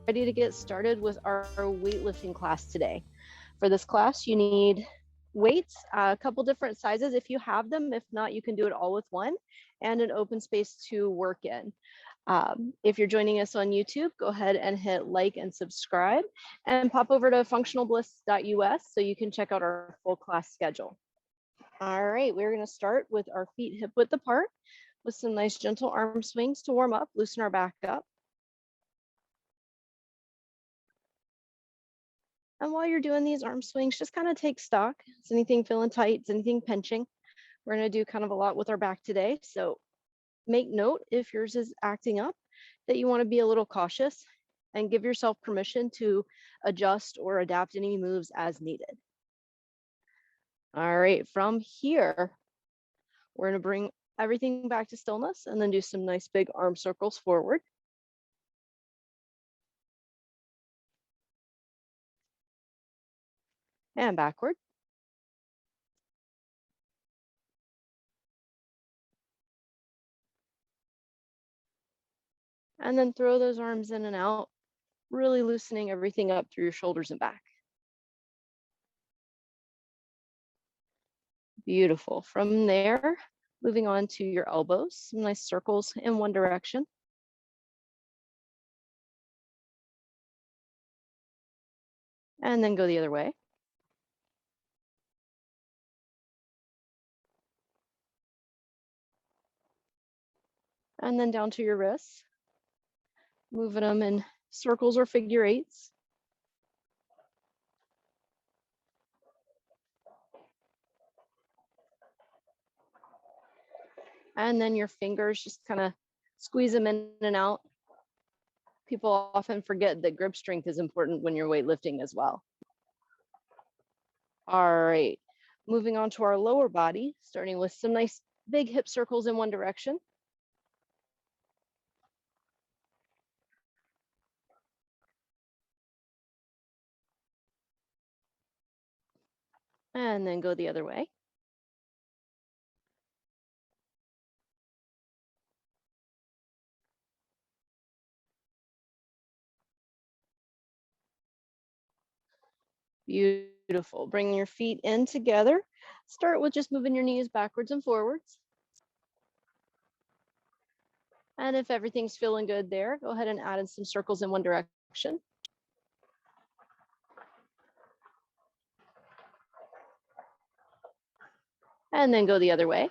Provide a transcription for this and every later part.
ready to get started with our weightlifting class today. For this class, you need weights, a couple different sizes if you have them. If not, you can do it all with one, and an open space to work in. If you're joining us on YouTube, go ahead and hit like and subscribe, and pop over to functionalbliss.us so you can check out our full class schedule. All right, we're going to start with our feet hip width apart with some nice gentle arm swings to warm up, loosen our back up. And while you're doing these arm swings, just kind of take stock. Is anything feeling tight? Is anything pinching? We're going to do kind of a lot with our back today. So make note if yours is acting up that you want to be a little cautious and give yourself permission to adjust or adapt any moves as needed. All right, from here, we're going to bring everything back to stillness and then do some nice big arm circles forward. And backward. And then throw those arms in and out, really loosening everything up through your shoulders and back. Beautiful. From there, moving on to your elbows, some nice circles in one direction. And then go the other way. And then down to your wrists, moving them in circles or figure eights. And then your fingers, just kind of squeeze them in and out. People often forget that grip strength is important when you're weightlifting as well. All right, moving on to our lower body, starting with some nice big hip circles in one direction. And then go the other way. Beautiful. Bring your feet in together. Start with just moving your knees backwards and forwards. And if everything's feeling good there, go ahead and add in some circles in one direction. And then go the other way.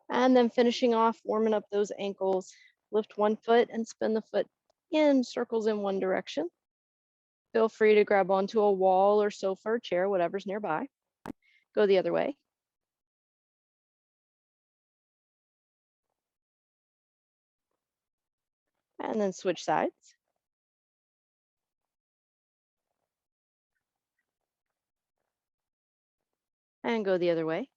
And then finishing off, warming up those ankles. Lift one foot and spin the foot in circles in one direction. Feel free to grab onto a wall or sofa or chair, whatever's nearby. Go the other way. And then switch sides. And go the other way.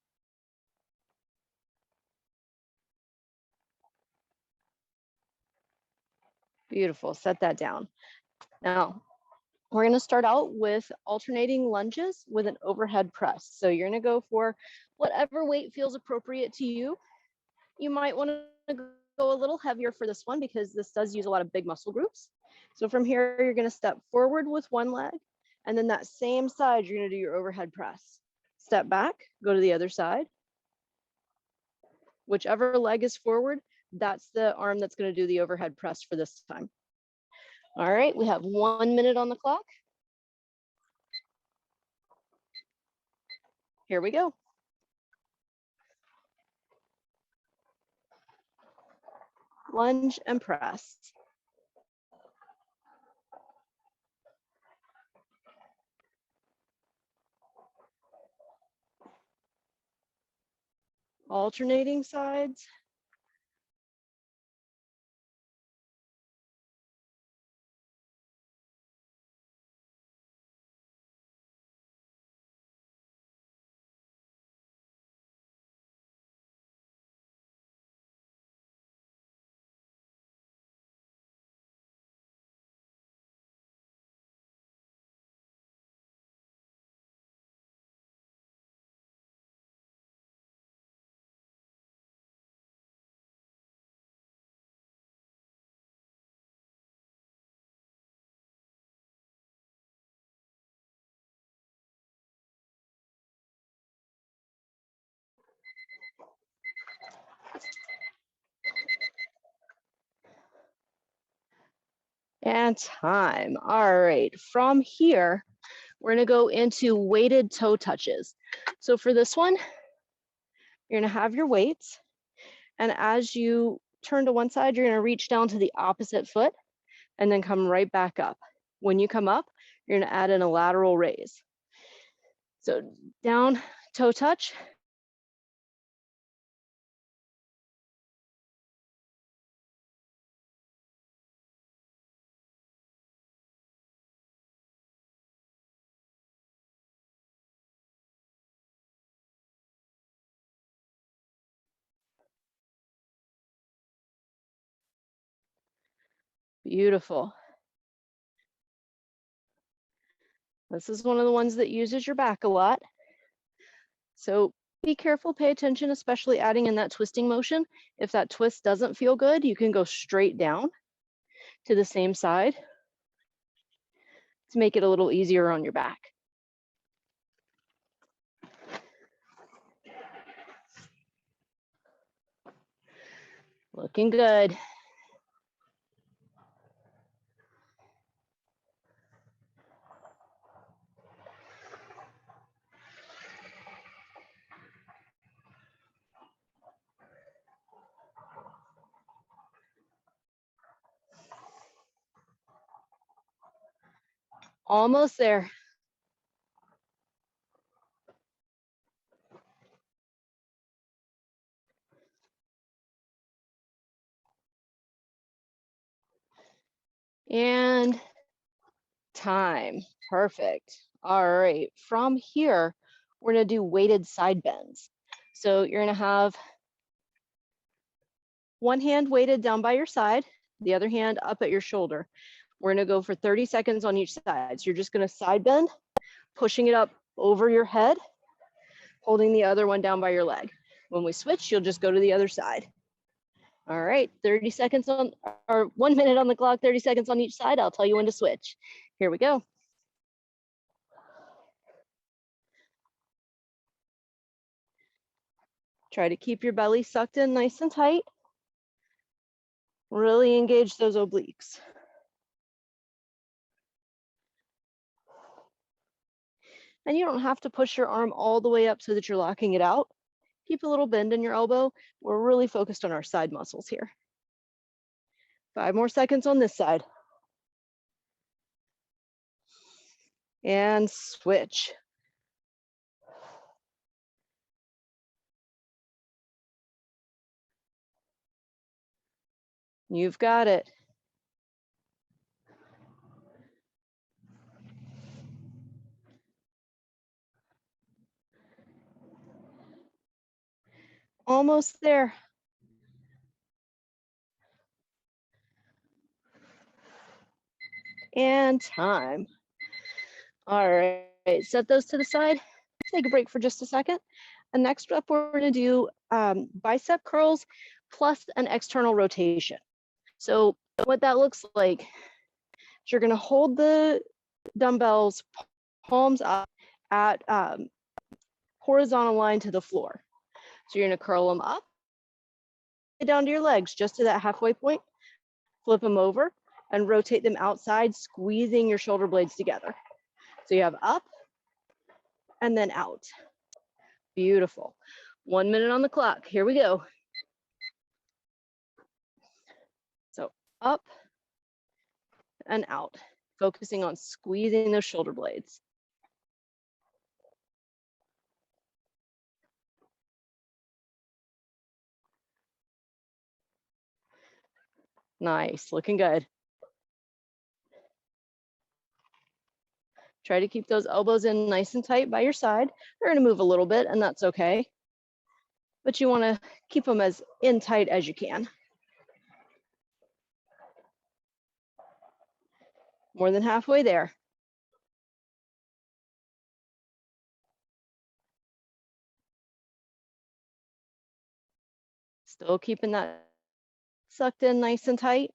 Beautiful, set that down. Now, we're going to start out with alternating lunges with an overhead press. So you're going to go for whatever weight feels appropriate to you. You might want to go a little heavier for this one because this does use a lot of big muscle groups. So from here, you're going to step forward with one leg, and then that same side, you're going to do your overhead press. Step back, go to the other side. Whichever leg is forward, that's the arm that's going to do the overhead press for this time. All right, we have 1 minute on the clock. Here we go. Lunge and press. Alternating sides. And time. All right, from here, we're gonna go into weighted toe touches. So for this one, you're gonna have your weights, and as you turn to one side, you're gonna reach down to the opposite foot and then come right back up. When you come up, you're gonna add in a lateral raise. So down, toe touch. Beautiful. This is one of the ones that uses your back a lot. So be careful, pay attention, especially adding in that twisting motion. If that twist doesn't feel good, you can go straight down to the same side to make it a little easier on your back. Looking good. Almost there. And time. Perfect. All right. From here, we're going to do weighted side bends. So you're going to have one hand weighted down by your side, the other hand up at your shoulder. We're going to go for 30 seconds on each side. So you're just going to side bend, pushing it up over your head, holding the other one down by your leg. When we switch, you'll just go to the other side. All right, 30 seconds on, or 1 minute on the clock, 30 seconds on each side. I'll tell you when to switch. Here we go. Try to keep your belly sucked in nice and tight. Really engage those obliques. And you don't have to push your arm all the way up so that you're locking it out. Keep a little bend in your elbow. We're really focused on our side muscles here. 5 more seconds on this side. And switch. You've got it. Almost there. And time. All right, set those to the side. Take a break for just a second. And next up, we're going to do bicep curls plus an external rotation. So what that looks like is you're going to hold the dumbbells palms up at horizontal line to the floor. So you're going to curl them up, down to your legs, just to that halfway point, flip them over, and rotate them outside, squeezing your shoulder blades together. So you have up and then out. Beautiful. 1 minute on the clock. Here we go. So up and out, focusing on squeezing those shoulder blades. Nice, looking good. Try to keep those elbows in nice and tight by your side. They're gonna move a little bit and that's okay. But you wanna keep them as in tight as you can. More than halfway there. Still keeping that sucked in nice and tight.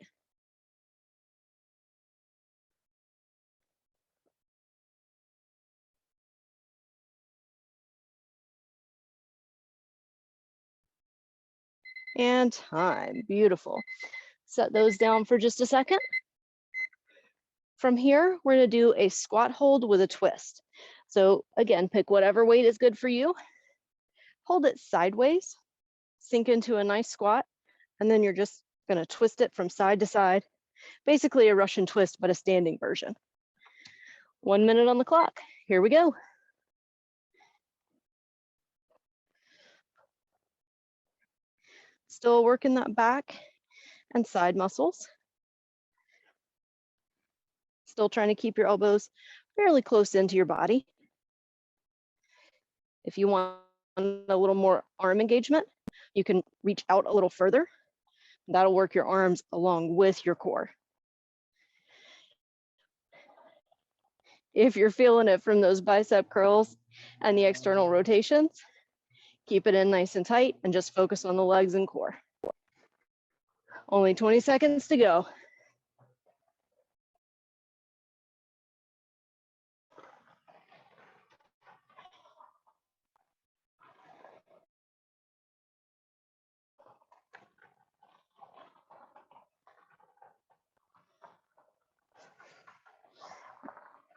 And time, beautiful. Set those down for just a second. From here, we're gonna do a squat hold with a twist. So again, pick whatever weight is good for you. Hold it sideways, sink into a nice squat, and then you're just gonna twist it from side to side. Basically a Russian twist, but a standing version. 1 minute on the clock. Here we go. Still working that back and side muscles. Still trying to keep your elbows fairly close into your body. If you want a little more arm engagement, you can reach out a little further. That'll work your arms along with your core. If you're feeling it from those bicep curls and the external rotations, keep it in nice and tight and just focus on the legs and core. Only 20 seconds to go.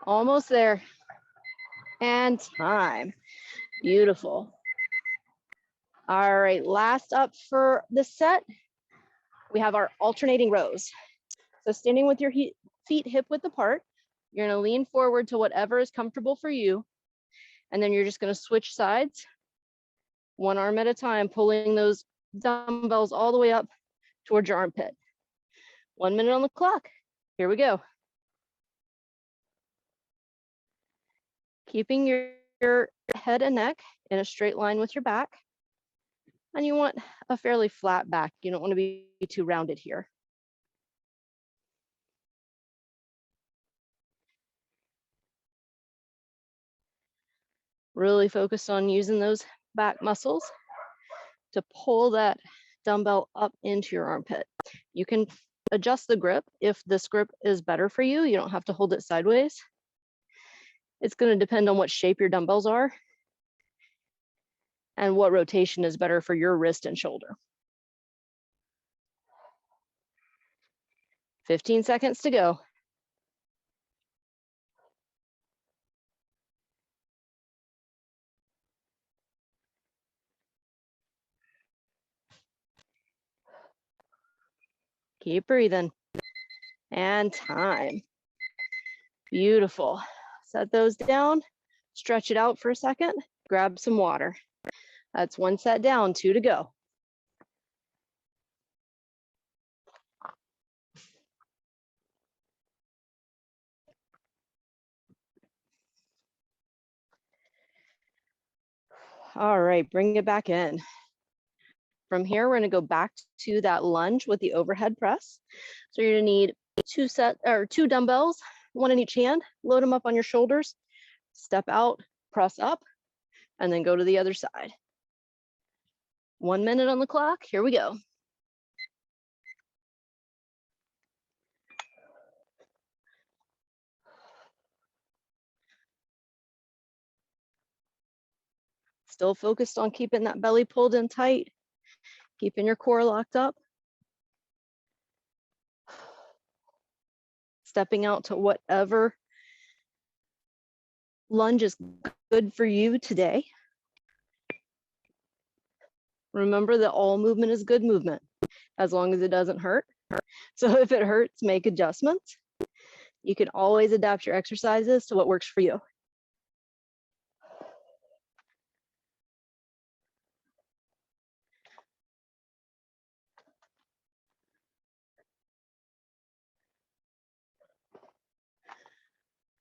Almost there. And time. Beautiful. All right, last up for the set, we have our alternating rows. So standing with your feet hip width apart, you're gonna lean forward to whatever is comfortable for you. And then you're just gonna switch sides, one arm at a time, pulling those dumbbells all the way up towards your armpit. 1 minute on the clock. Here we go. Keeping your head and neck in a straight line with your back. And you want a fairly flat back. You don't want to be too rounded here. Really focus on using those back muscles to pull that dumbbell up into your armpit. You can adjust the grip if this grip is better for you. You don't have to hold it sideways. It's going to depend on what shape your dumbbells are and what rotation is better for your wrist and shoulder. 15 seconds to go. Keep breathing. And time. Beautiful. Set those down, stretch it out for a second, grab some water. That's one set down, 2 to go. All right, bring it back in. From here, we're gonna go back to that lunge with the overhead press. So you're gonna need two dumbbells, one in each hand, load them up on your shoulders, step out, press up, and then go to the other side. 1 minute on the clock, here we go. Still focused on keeping that belly pulled in tight, keeping your core locked up. Stepping out to whatever lunge is good for you today. Remember that all movement is good movement, as long as it doesn't hurt. So if it hurts, make adjustments. You can always adapt your exercises to what works for you.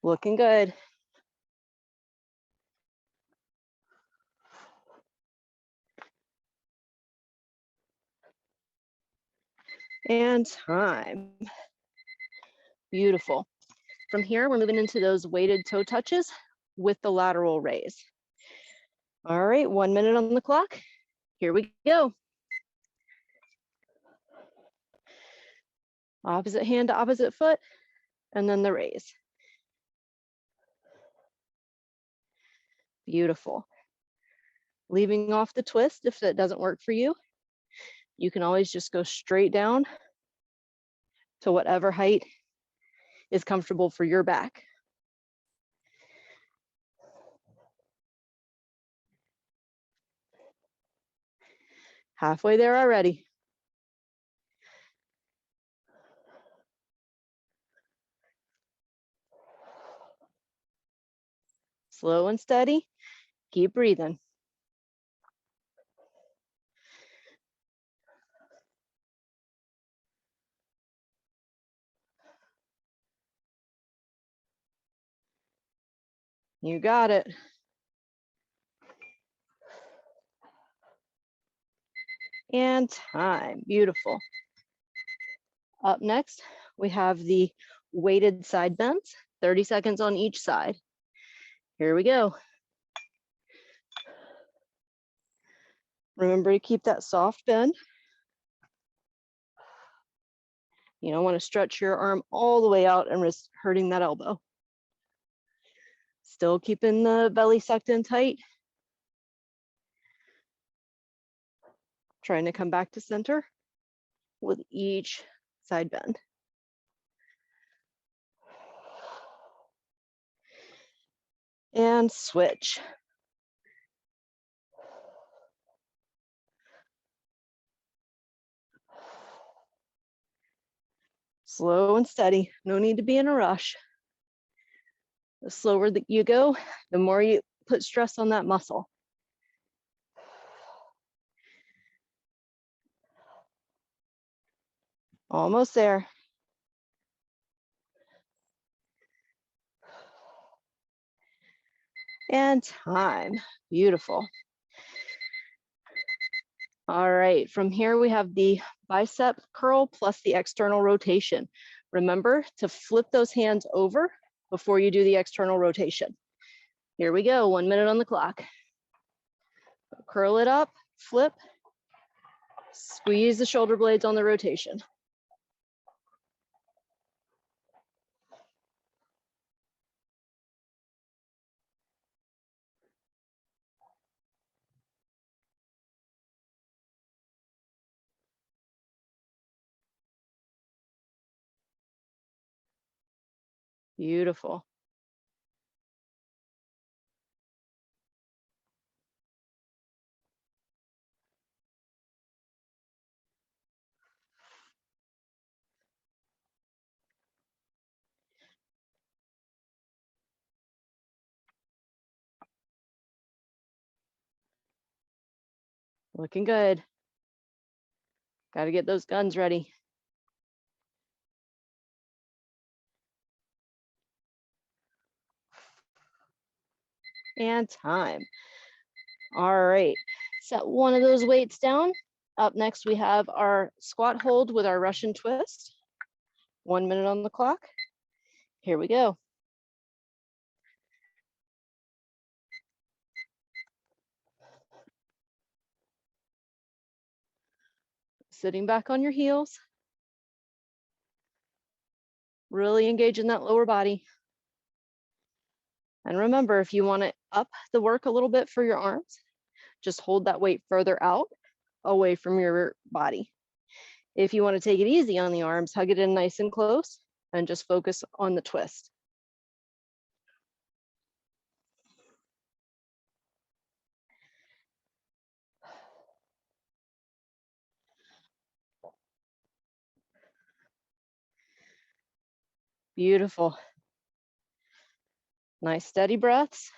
Looking good. And time. Beautiful. From here, we're moving into those weighted toe touches with the lateral raise. All right, 1 minute on the clock. Here we go. Opposite hand to opposite foot, and then the raise. Beautiful. Leaving off the twist if that doesn't work for you. You can always just go straight down to whatever height is comfortable for your back. Halfway there already. Slow and steady. Keep breathing. You got it. And time. Beautiful. Up next, we have the weighted side bends, 30 seconds on each side. Here we go. Remember to keep that soft bend. You don't want to stretch your arm all the way out and risk hurting that elbow. Still keeping the belly sucked in tight. Trying to come back to center with each side bend. And switch. Slow and steady. No need to be in a rush. The slower that you go, the more you put stress on that muscle. Almost there. And time. Beautiful. All right, from here we have the bicep curl plus the external rotation. Remember to flip those hands over before you do the external rotation. Here we go, 1 minute on the clock. Curl it up, flip, squeeze the shoulder blades on the rotation. Beautiful. Looking good. Got to get those guns ready. And time. All right, set one of those weights down. Up next, we have our squat hold with our Russian twist. 1 minute on the clock. Here we go. Sitting back on your heels. Really engage in that lower body. And remember, if you want to up the work a little bit for your arms, just hold that weight further out, away from your body. If you want to take it easy on the arms, hug it in nice and close, and just focus on the twist. Beautiful. Nice steady breaths.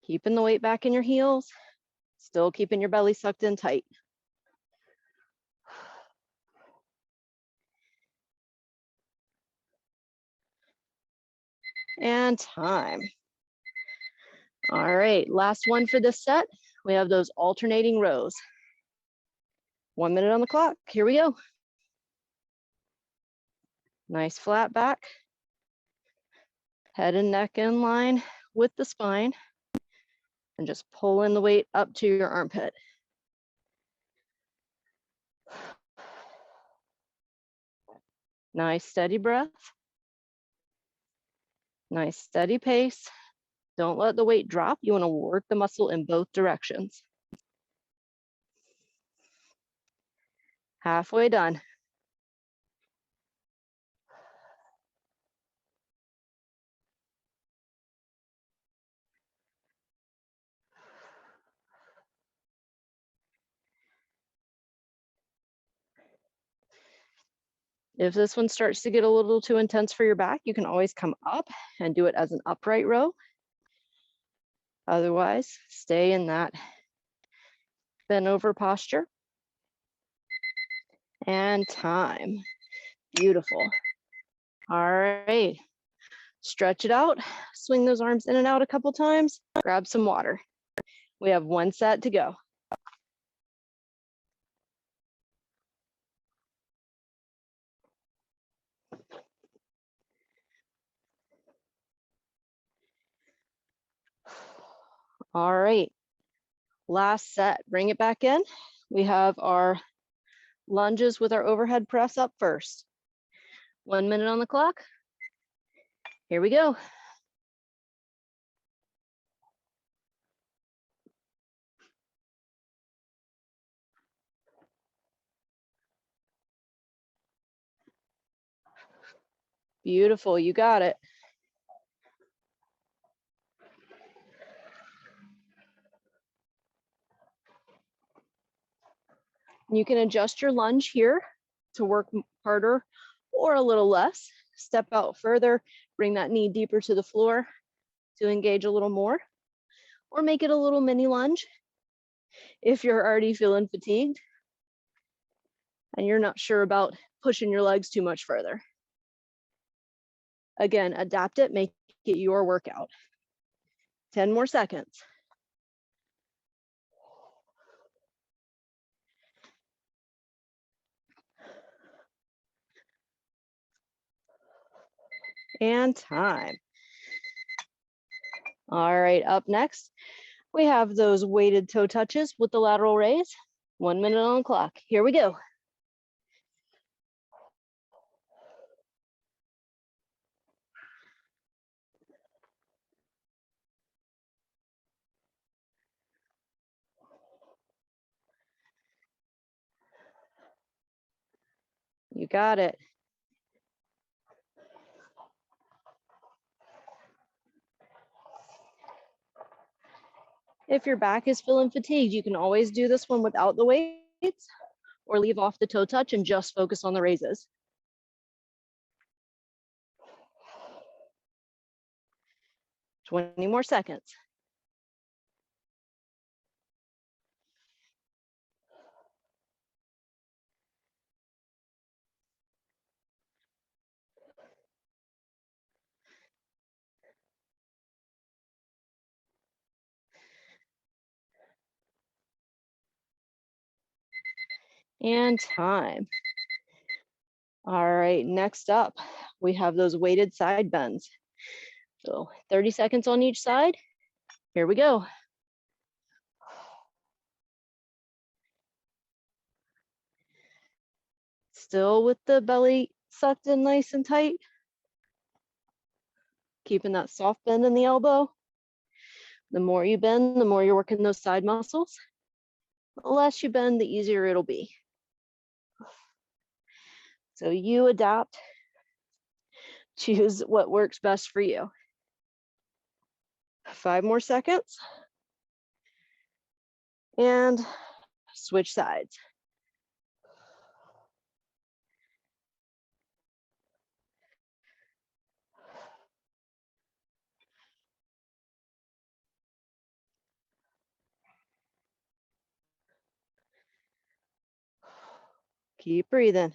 Keeping the weight back in your heels, still keeping your belly sucked in tight. And time. All right, last one for this set. We have those alternating rows. 1 minute on the clock, here we go. Nice flat back. Head and neck in line with the spine. And just pulling the weight up to your armpit. Nice steady breath. Nice steady pace. Don't let the weight drop. You want to work the muscle in both directions. Halfway done. If this one starts to get a little too intense for your back, you can always come up and do it as an upright row. Otherwise, stay in that bent over posture. And time. Beautiful. All right. Stretch it out. Swing those arms in and out a couple times. Grab some water. We have one set to go. All right. Last set. Bring it back in. We have our lunges with our overhead press up first. 1 minute on the clock. Here we go. Beautiful, you got it. You can adjust your lunge here to work harder or a little less. Step out further, bring that knee deeper to the floor to engage a little more, or make it a little mini lunge if you're already feeling fatigued and you're not sure about pushing your legs too much further. Again, adapt it, make it your workout. 10 more seconds. And time. All right, up next, we have those weighted toe touches with the lateral raise. 1 minute on the clock. Here we go. You got it. If your back is feeling fatigued, you can always do this one without the weights or leave off the toe touch and just focus on the raises. 20 more seconds. And time. All right, next up, we have those weighted side bends. So 30 seconds on each side. Here we go. Still with the belly sucked in nice and tight. Keeping that soft bend in the elbow. The more you bend, the more you're working those side muscles. The less you bend, the easier it'll be. So you adapt, choose what works best for you. 5 more seconds. And switch sides. Keep breathing.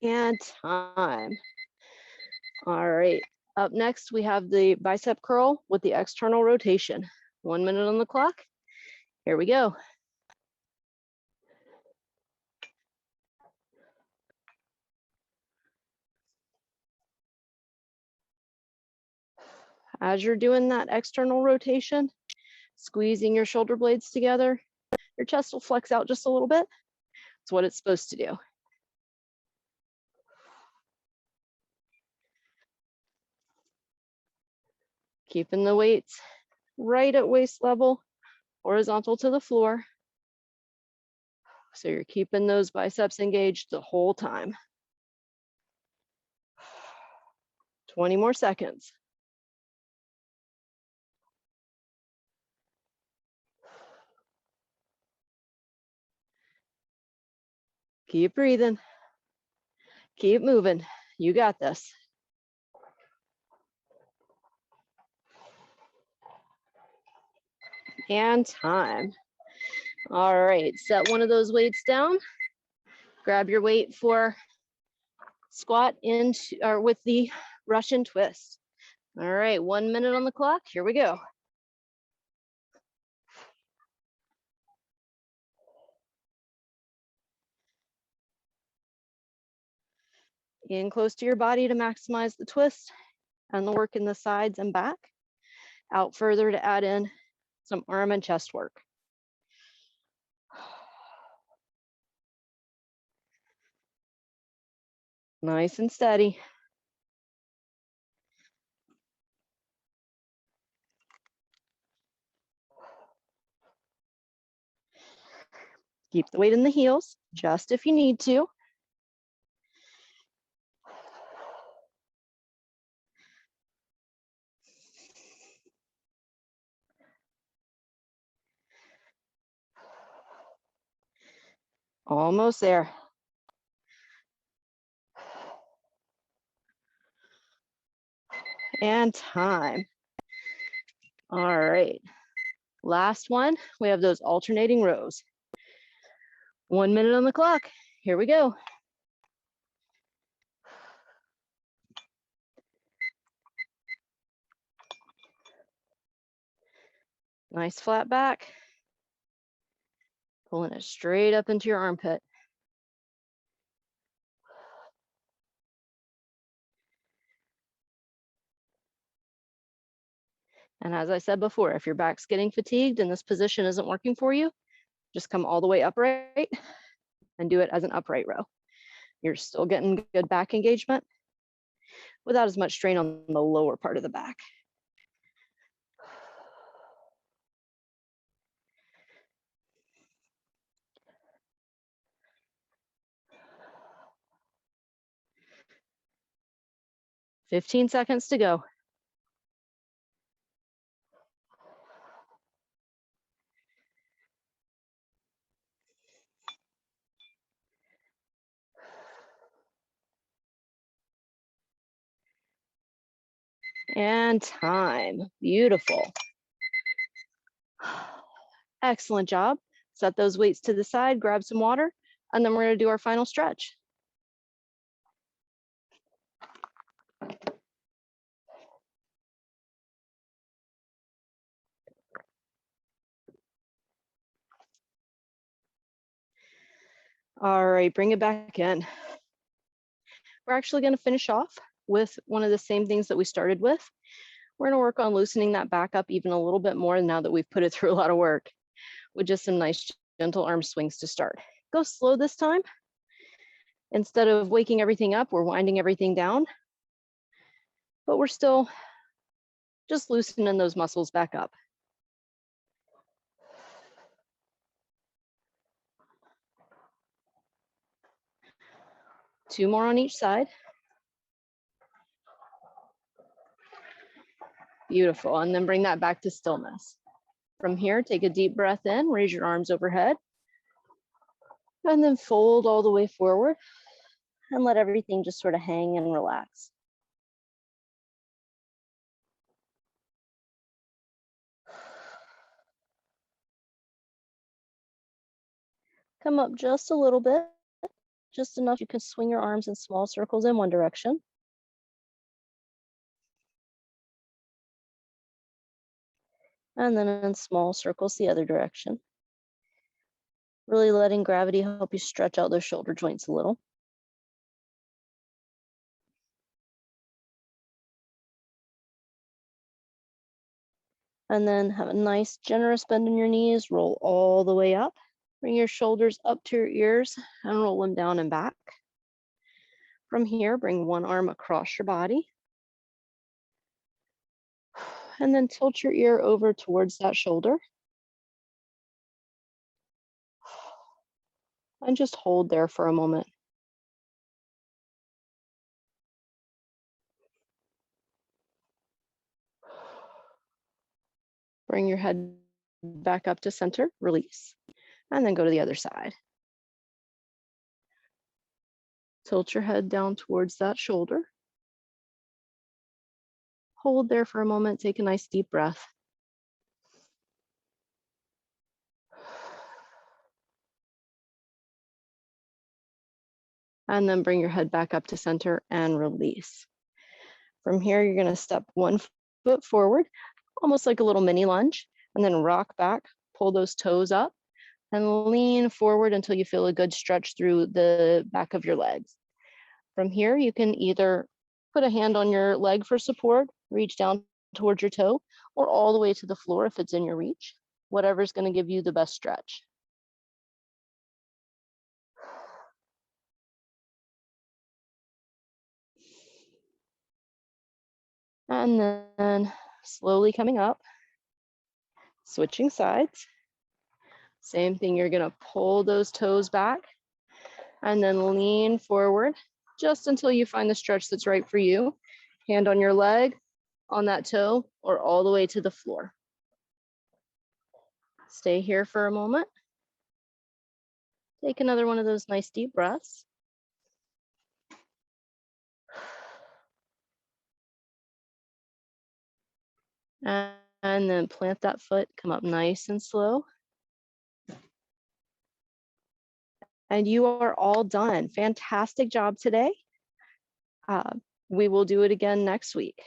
And time. All right, up next we have the bicep curl with the external rotation. 1 minute on the clock. Here we go. As you're doing that external rotation, squeezing your shoulder blades together, your chest will flex out just a little bit. It's what it's supposed to do. Keeping the weights right at waist level, horizontal to the floor. So you're keeping those biceps engaged the whole time. 20 more seconds. Keep breathing. Keep moving. You got this. And time. All right, set one of those weights down. Grab your weight for squat into or with the Russian twist. All right, 1 minute on the clock. Here we go. In close to your body to maximize the twist and the work in the sides and back. Out further to add in some arm and chest work. Nice and steady. Keep the weight in the heels, just if you need to. Almost there. And time. All right. Last one, we have those alternating rows. 1 minute on the clock. Here we go. Nice flat back. Pulling it straight up into your armpit. And as I said before, if your back's getting fatigued and this position isn't working for you, just come all the way upright and do it as an upright row. You're still getting good back engagement without as much strain on the lower part of the back. "15 seconds to go. And time. Beautiful. Excellent job. Set those weights to the side, grab some water, and then we're going to do our final stretch. All right, bring it back in. We're actually going to finish off with one of the same things that we started with. We're going to work on loosening that back up even a little bit more now that we've put it through a lot of work with just some nice gentle arm swings to start. Go slow this time. Instead of waking everything up, we're winding everything down, but we're still just loosening those muscles back up. Two more on each side. Beautiful, and then bring that back to stillness. From here, take a deep breath in, raise your arms overhead, and then fold all the way forward and let everything just sort of hang and relax. Come up just a little bit, just enough you can swing your arms in small circles in one direction. And then in small circles the other direction. Really letting gravity help you stretch out those shoulder joints a little. And then have a nice generous bend in your knees, roll all the way up. Bring your shoulders up to your ears and roll them down and back. From here, bring one arm across your body. And then tilt your ear over towards that shoulder. And just hold there for a moment. Bring your head back up to center, release, and then go to the other side. Tilt your head down towards that shoulder. Hold there for a moment, take a nice deep breath. And then bring your head back up to center and release. From here, you're gonna step one foot forward, almost like a little mini lunge, and then rock back, pull those toes up, and lean forward until you feel a good stretch through the back of your legs. From here, you can either put a hand on your leg for support, reach down towards your toe, or all the way to the floor if it's in your reach, whatever's gonna give you the best stretch. And then slowly coming up, switching sides. Same thing, you're gonna pull those toes back and then lean forward just until you find the stretch that's right for you. Hand on your leg, on that toe, or all the way to the floor. Stay here for a moment. Take another one of those nice deep breaths. And then plant that foot, come up nice and slow. And you are all done. Fantastic job today. We will do it again next week.